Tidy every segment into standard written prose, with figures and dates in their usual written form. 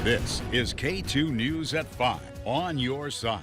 This is K2 News at 5 on your side.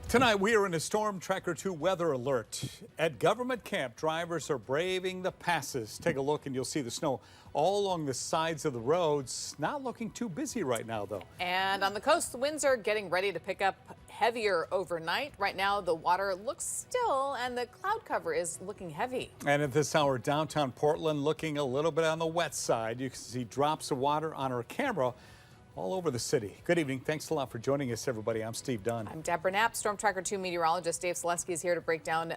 Tonight, we are in a Storm Tracker 2 weather alert. At government camp, drivers are braving the passes. Take a look and you'll see the snow all along the sides of the roads. Not looking too busy right now, though. And on the coast, the winds are getting ready to pick up heavier overnight. Right now, the water looks still and the cloud cover is looking heavy. And at this hour, downtown Portland looking a little bit on the wet side. You can see drops of water on our camera all over the city. Good evening. Thanks a lot for joining us, everybody. I'm Steve Dunn. I'm Deborah Knapp. Storm Tracker 2 meteorologist Dave Selesky is here to break down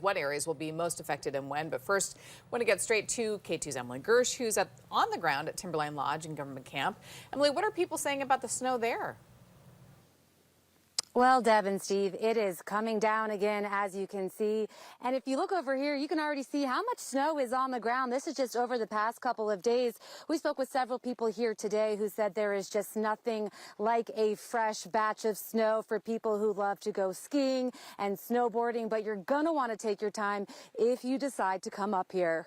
what areas will be most affected and when. But first, I want to get straight to K2's Emily Gersh, who's on the ground at Timberline Lodge in Government Camp. Emily, what are people saying about the snow there? Well, Deb and Steve, it is coming down again, as you can see. And if you look over here, you can already see how much snow is on the ground. This is just over the past couple of days. We spoke with several people here today who said there is just nothing like a fresh batch of snow for people who love to go skiing and snowboarding. But you're going to want to take your time if you decide to come up here.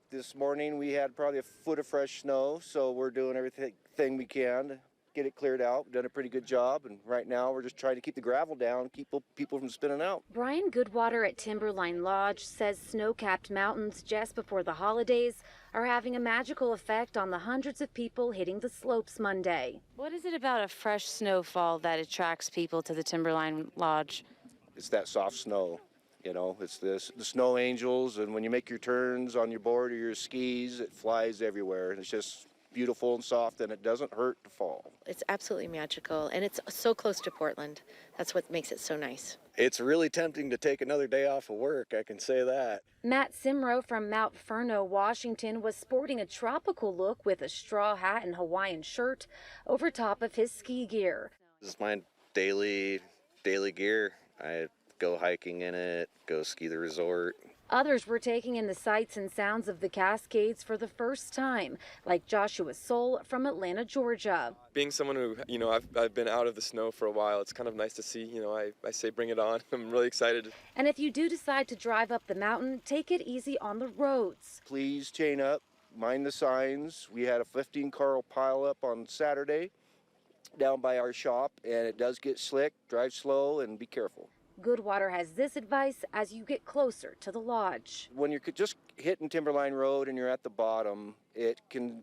This morning we had probably a foot of fresh snow, so we're doing everything we can to get it cleared out. We've done a pretty good job, and right now we're just trying to keep the gravel down, keep people from spinning out. Brian Goodwater at Timberline Lodge says snow-capped mountains just before the holidays are having a magical effect on the hundreds of people hitting the slopes Monday. What is it about a fresh snowfall that attracts people to the Timberline Lodge? It's that soft snow. You know, it's the snow angels, and when you make your turns on your board or your skis, it flies everywhere, and it's just beautiful and soft, and it doesn't hurt to fall. It's absolutely magical, and it's so close to Portland. That's what makes it so nice. It's really tempting to take another day off of work, I can say that. Matt Simrow from Mount Ferno, Washington, was sporting a tropical look with a straw hat and Hawaiian shirt over top of his ski gear. This is my daily gear. I go hiking in it, go ski the resort. Others were taking in the sights and sounds of the Cascades for the first time, like Joshua Soul from Atlanta, Georgia. Being someone who, I've been out of the snow for a while, it's kind of nice to see, I say bring it on. I'm really excited. And if you do decide to drive up the mountain, take it easy on the roads. Please chain up, mind the signs. We had a 15-car pile up on Saturday down by our shop, and it does get slick. Drive slow and be careful. Goodwater has this advice as you get closer to the lodge. When you're just hitting Timberline Road and you're at the bottom, the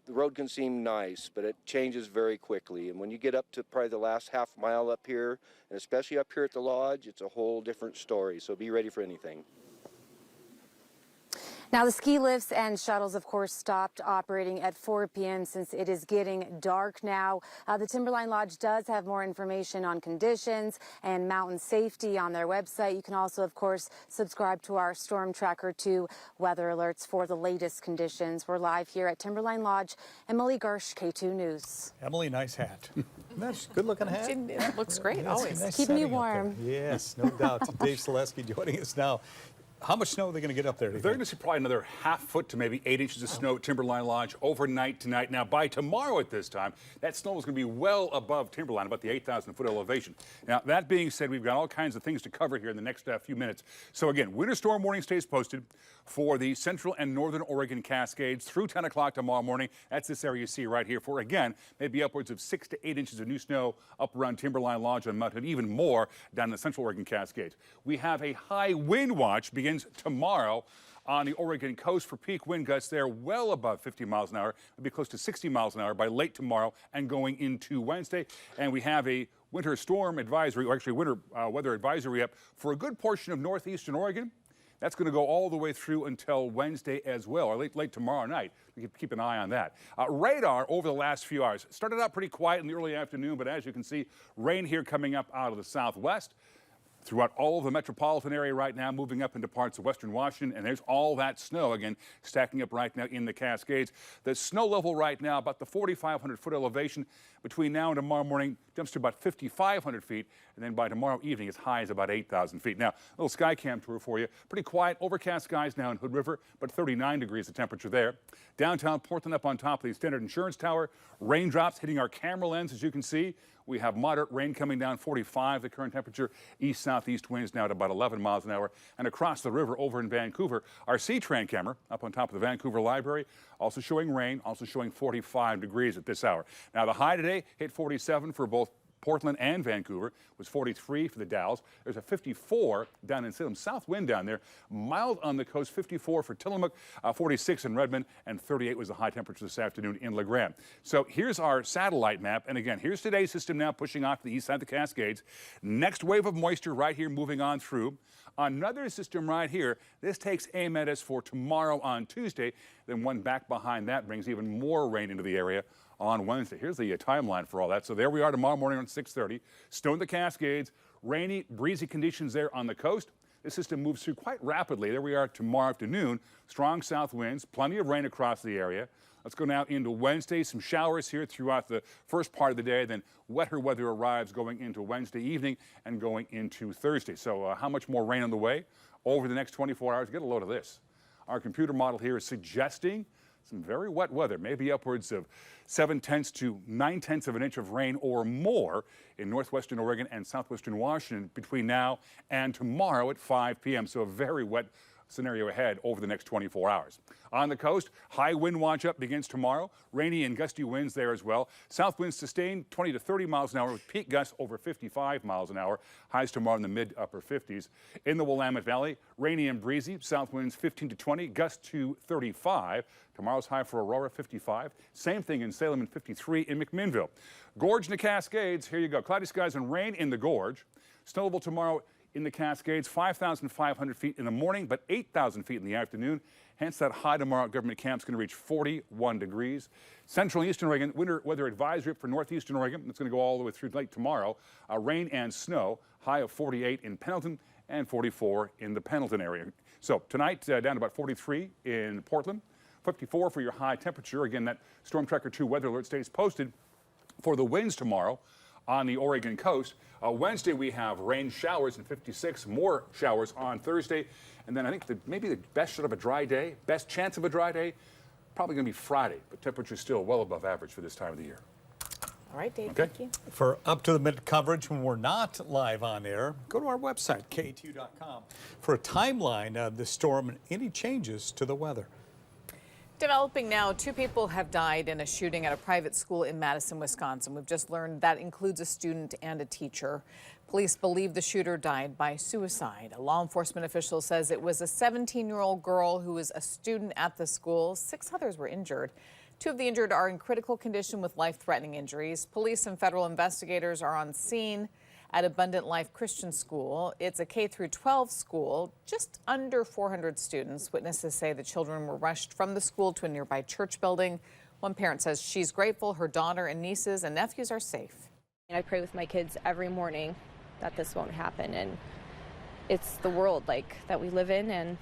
road can seem nice, but it changes very quickly. And when you get up to probably the last half mile up here, and especially up here at the lodge, it's a whole different story. So be ready for anything. Now, the ski lifts and shuttles, of course, stopped operating at 4 p.m. since it is getting dark now. The Timberline Lodge does have more information on conditions and mountain safety on their website. You can also, of course, subscribe to our Storm Tracker 2 weather alerts for the latest conditions. We're live here at Timberline Lodge. Emily Gersh, K2 News. Emily, nice hat. That's a good-looking hat. It looks great, always. Nice Keeping you warm. Yes, no doubt. Dave Selesky joining us now. How much snow are they going to get up there? They're going to see probably another half foot to maybe 8 inches of snow at Timberline Lodge overnight tonight. Now, by tomorrow at this time, that snow is going to be well above Timberline, about the 8,000-foot elevation. Now, that being said, we've got all kinds of things to cover here in the next few minutes. So, again, winter storm warning stays posted for the central and northern Oregon Cascades through 10 o'clock tomorrow morning. That's this area you see right here for, again, maybe upwards of 6 to 8 inches of new snow up around Timberline Lodge on Mountain, even more down in the central Oregon Cascades. We have a high wind watch begins tomorrow on the Oregon coast for peak wind gusts there well above 50 miles an hour. It'll be close to 60 miles an hour by late tomorrow and going into Wednesday. And we have a winter storm advisory, or actually winter weather advisory up for a good portion of northeastern Oregon. That's going to go all the way through until Wednesday as well, or late tomorrow night. We keep an eye on that. Radar over the last few hours started out pretty quiet in the early afternoon, but as you can see, rain here coming up out of the southwest. Throughout all of the metropolitan area right now, moving up into parts of western Washington, and there's all that snow, again, stacking up right now in the Cascades. The snow level right now, about the 4,500-foot elevation. Between now and tomorrow morning, jumps to about 5,500 feet, and then by tomorrow evening, as high as about 8,000 feet. Now, a little sky cam tour for you. Pretty quiet, overcast skies now in Hood River, but 39 degrees the temperature there. Downtown Portland up on top of the Standard Insurance Tower. Raindrops hitting our camera lens, as you can see. We have moderate rain coming down, 45 the current temperature, east-southeast winds now at about 11 miles an hour. And across the river over in Vancouver, our C-Tran camera up on top of the Vancouver Library, also showing rain, also showing 45 degrees at this hour. Now the high today hit 47 for both Portland and Vancouver, was 43 for the Dalles. There's a 54 down in Salem. South wind down there. Mild on the coast, 54 for Tillamook, 46 in Redmond, and 38 was the high temperature this afternoon in La Grande. So here's our satellite map. And again, here's today's system now pushing off the east side of the Cascades. Next wave of moisture right here moving on through. Another system right here. This takes aim at us for tomorrow on Tuesday. Then one back behind that brings even more rain into the area on Wednesday. Here's the timeline for all that. So there we are tomorrow morning at 6:30. Snow in the Cascades, rainy, breezy conditions there on the coast. This system moves through quite rapidly. There we are tomorrow afternoon. Strong south winds, plenty of rain across the area. Let's go now into Wednesday. Some showers here throughout the first part of the day. Then wetter weather arrives going into Wednesday evening and going into Thursday. So how much more rain on the way over the next 24 hours? Get a load of this. Our computer model here is suggesting some very wet weather, maybe upwards of 7/10 to 9/10 of an inch of rain or more in northwestern Oregon and southwestern Washington between now and tomorrow at 5 p.m. So a very wet scenario ahead over the next 24 hours. On the coast, high wind watch up begins tomorrow. Rainy and gusty winds there as well. South winds sustained 20 to 30 miles an hour with peak gusts over 55 miles an hour. Highs tomorrow in the mid-upper 50s. In the Willamette Valley, rainy and breezy. South winds 15 to 20, gusts to 35. Tomorrow's high for Aurora, 55. Same thing in Salem and 53 in McMinnville. Gorge in the Cascades, here you go. Cloudy skies and rain in the Gorge. Snowable tomorrow in the Cascades, 5,500 feet in the morning, but 8,000 feet in the afternoon. Hence, that high tomorrow at Government Camp is going to reach 41 degrees. Central and Eastern Oregon, winter weather advisory for northeastern Oregon. It's going to go all the way through late tomorrow. Rain and snow, high of 48 in Pendleton and 44 in the Pendleton area. So tonight, down to about 43 in Portland, 54 for your high temperature. Again, that Storm Tracker 2 weather alert stays posted for the winds tomorrow on the Oregon coast. Wednesday, we have rain showers and 56, more showers on Thursday. And then I think maybe the best shot of a dry day, best chance of a dry day, probably going to be Friday. But temperature's still well above average for this time of the year. All right, Dave, okay. thank you. For up-to-the-minute coverage when we're not live on air, go to our website, KATU.com, for a timeline of the storm and any changes to the weather. Developing now, 2 people have died in a shooting at a private school in Madison, Wisconsin. We've just learned that includes a student and a teacher. Police believe the shooter died by suicide. A law enforcement official says it was a 17-year-old girl who was a student at the school. 6 others were injured. 2 of the injured are in critical condition with life-threatening injuries. Police and federal investigators are on scene at Abundant Life Christian School. It's a K-12 school, just under 400 students. Witnesses say the children were rushed from the school to a nearby church building. One parent says she's grateful her daughter and nieces and nephews are safe. I pray with my kids every morning that this won't happen, and it's the world that we live in, and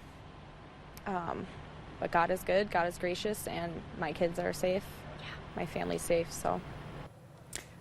but God is good, God is gracious, and my kids are safe, my family's safe, so.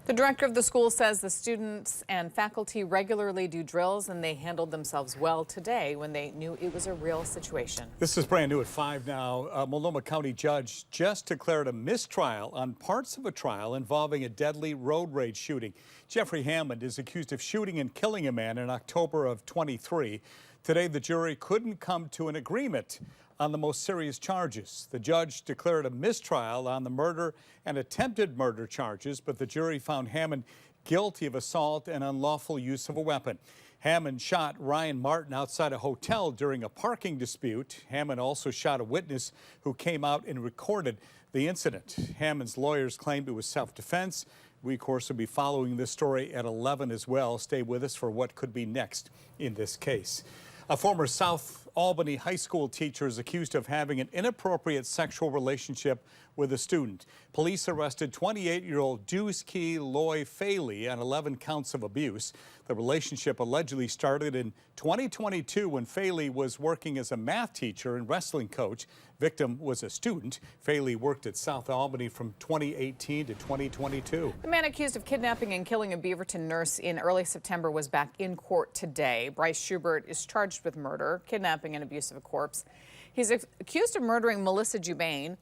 The director of the school says the students and faculty regularly do drills and they handled themselves well today when they knew it was a real situation. This is brand new at 5 now. A Multnomah County judge just declared a mistrial on parts of a trial involving a deadly road rage shooting. Jeffrey Hammond is accused of shooting and killing a man in October of 23. Today, the jury couldn't come to an agreement on the most serious charges. The judge declared a mistrial on the murder and attempted murder charges, but the jury found Hammond guilty of assault and unlawful use of a weapon. Hammond shot Ryan Martin outside a hotel during a parking dispute. Hammond also shot a witness who came out and recorded the incident. Hammond's lawyers claimed it was self-defense. We, of course, will be following this story at 11 as well. Stay with us for what could be next in this case. A former South Albany high school teacher is accused of having an inappropriate sexual relationship with a student. Police arrested 28-year-old Dewski Loy Faley on 11 counts of abuse. The relationship allegedly started in 2022 when Faley was working as a math teacher and wrestling coach. Victim was a student. Faley worked at South Albany from 2018 to 2022. The man accused of kidnapping and killing a Beaverton nurse in early September was back in court today. Bryce Schubert is charged with murder, kidnapping and abuse of a corpse. He's accused of murdering Melissa Jubain.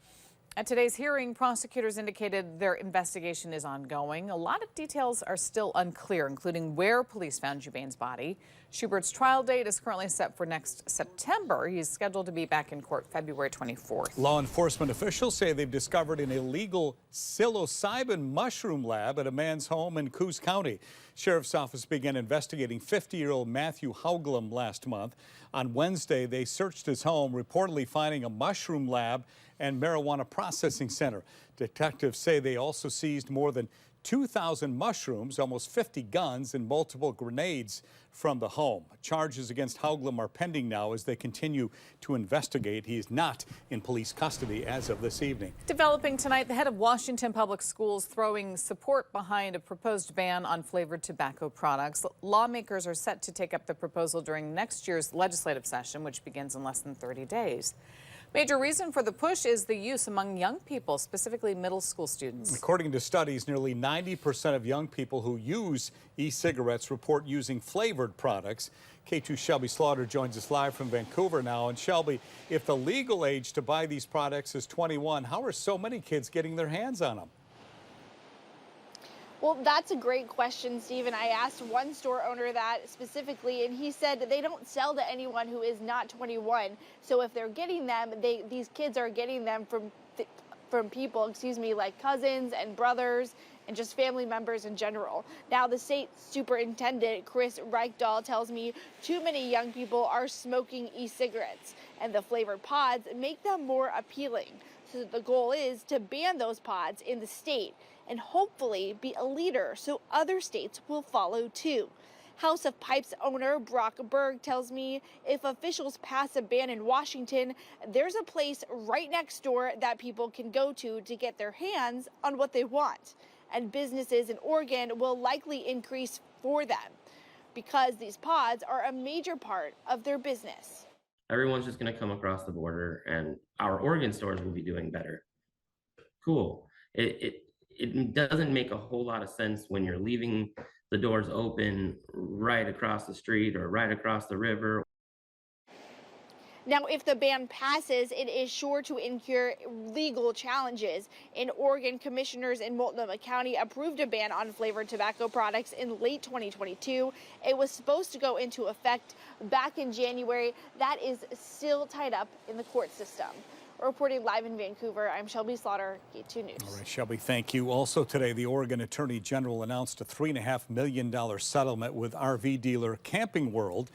At today's hearing, prosecutors indicated their investigation is ongoing. A lot of details are still unclear, including where police found Jubain's body. Schubert's trial date is currently set for next September. He's scheduled to be back in court February 24th. Law enforcement officials say they've discovered an illegal psilocybin mushroom lab at a man's home in Coos County. Sheriff's office began investigating 50-year-old Matthew Hauglam last month. On Wednesday, they searched his home, reportedly finding a mushroom lab and marijuana processing center. Detectives say they also seized more than 2,000 mushrooms, almost 50 guns, and multiple grenades from the home. Charges against Hauglam are pending now as they continue to investigate. He is not in police custody as of this evening. Developing tonight, the head of Washington Public Schools throwing support behind a proposed ban on flavored tobacco products. Lawmakers are set to take up the proposal during next year's legislative session, which begins in less than 30 days. Major reason for the push is the use among young people, specifically middle school students. According to studies, nearly 90% of young people who use e-cigarettes report using flavored products. Katu Shelby Slaughter joins us live from Vancouver now. And Shelby, if the legal age to buy these products is 21, how are so many kids getting their hands on them? Well, that's a great question, Steve, and I asked one store owner that specifically, and he said that they don't sell to anyone who is not 21. So if they're getting them, these kids are getting them from people, like cousins and brothers and just family members in general. Now, the state superintendent, Chris Reichdahl, tells me too many young people are smoking e-cigarettes, and the flavored pods make them more appealing. So the goal is to ban those pods in the state and hopefully be a leader so other states will follow too. House of Pipes owner Brock Berg tells me if officials pass a ban in Washington, there's a place right next door that people can go to get their hands on what they want. And businesses in Oregon will likely increase for them because these pods are a major part of their business. Everyone's just going to come across the border and our Oregon stores will be doing better. Cool. It doesn't make a whole lot of sense when you're leaving the doors open right across the street or right across the river. Now, if the ban passes, it is sure to incur legal challenges. In Oregon, commissioners in Multnomah County approved a ban on flavored tobacco products in late 2022. It was supposed to go into effect back in January. That is still tied up in the court system. Reporting live in Vancouver, I'm Shelby Slaughter, K2 News. All right, Shelby, thank you. Also today, the Oregon Attorney General announced a $3.5 million settlement with RV dealer Camping World.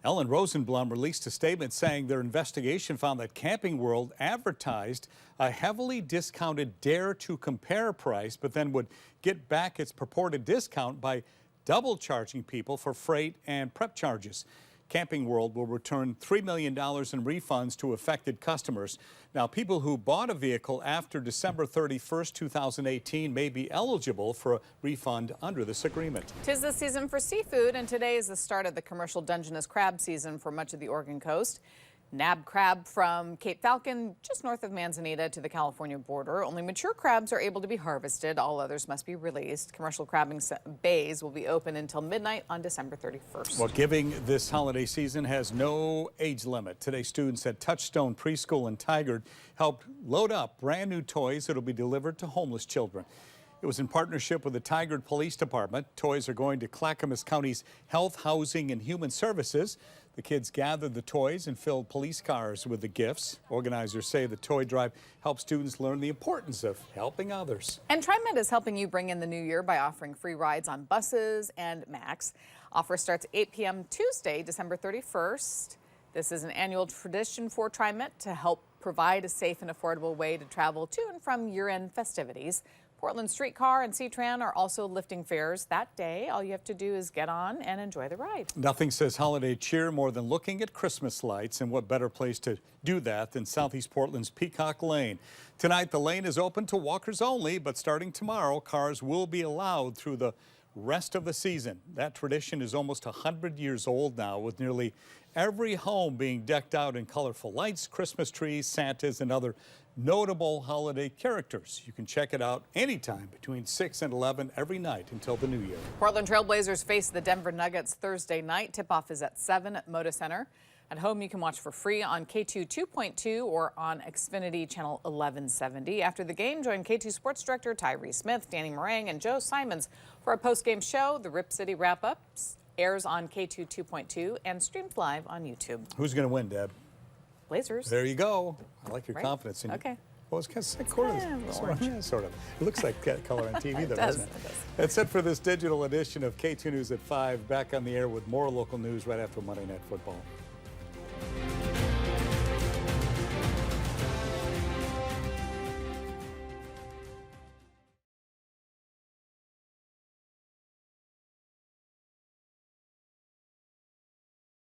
Ellen Rosenblum released a statement saying their investigation found that Camping World advertised a heavily discounted Dare to Compare price, but then would get back its purported discount by double charging people for freight and prep charges. Camping World will return $3 million in refunds to affected customers. Now, people who bought a vehicle after December 31st, 2018 may be eligible for a refund under this agreement. 'Tis the season for seafood, and today is the start of the commercial Dungeness crab season for much of the Oregon coast. Nab crab from Cape Falcon, just north of Manzanita to the California border. Only mature crabs are able to be harvested. All others must be released. Commercial crabbing bays will be open until midnight on December 31st. Well, giving this holiday season has no age limit. Today, students at Touchstone Preschool in Tigard helped load up brand new toys that will be delivered to homeless children. It was in partnership with the Tigard Police Department. Toys are going to Clackamas County's Health, Housing, and Human Services. The kids gathered the toys and filled police cars with the gifts. Organizers say the toy drive helps students learn the importance of helping others. And TriMet is helping you bring in the new year by offering free rides on buses and Max. Offer starts at 8 p.m. Tuesday, December 31st. This is an annual tradition for TriMet to help provide a safe and affordable way to travel to and from year-end festivities. Portland Streetcar and C-Tran are also lifting fares that day. All you have to do is get on and enjoy the ride. Nothing says holiday cheer more than looking at Christmas lights, and what better place to do that than Southeast Portland's Peacock Lane. Tonight, the lane is open to walkers only, but starting tomorrow, cars will be allowed through the rest of the season. That tradition is almost 100 years old now, with nearly every home being decked out in colorful lights, Christmas trees, Santas, and other notable holiday characters. You can check it out anytime between 6 and 11 every night until the new year. Portland Trailblazers face the Denver Nuggets Thursday night. Tip-off is at 7 at Moda Center. At home, you can watch for free on K2 2.2 or on Xfinity Channel 1170. After the game, join K2 Sports Director Tyree Smith, Danny Morang, and Joe Simons for a post-game show. The Rip City Wrap-Ups airs on K2 2.2 and streams live on YouTube. Who's going to win, Deb? Blazers. There you go. I like your Right? confidence in you. Okay. Well, it's kind of sort of. It looks like color on TV, though, does, doesn't it? it does. That's it for this digital edition of K2 News at 5. Back on the air with more local news right after Monday Night Football.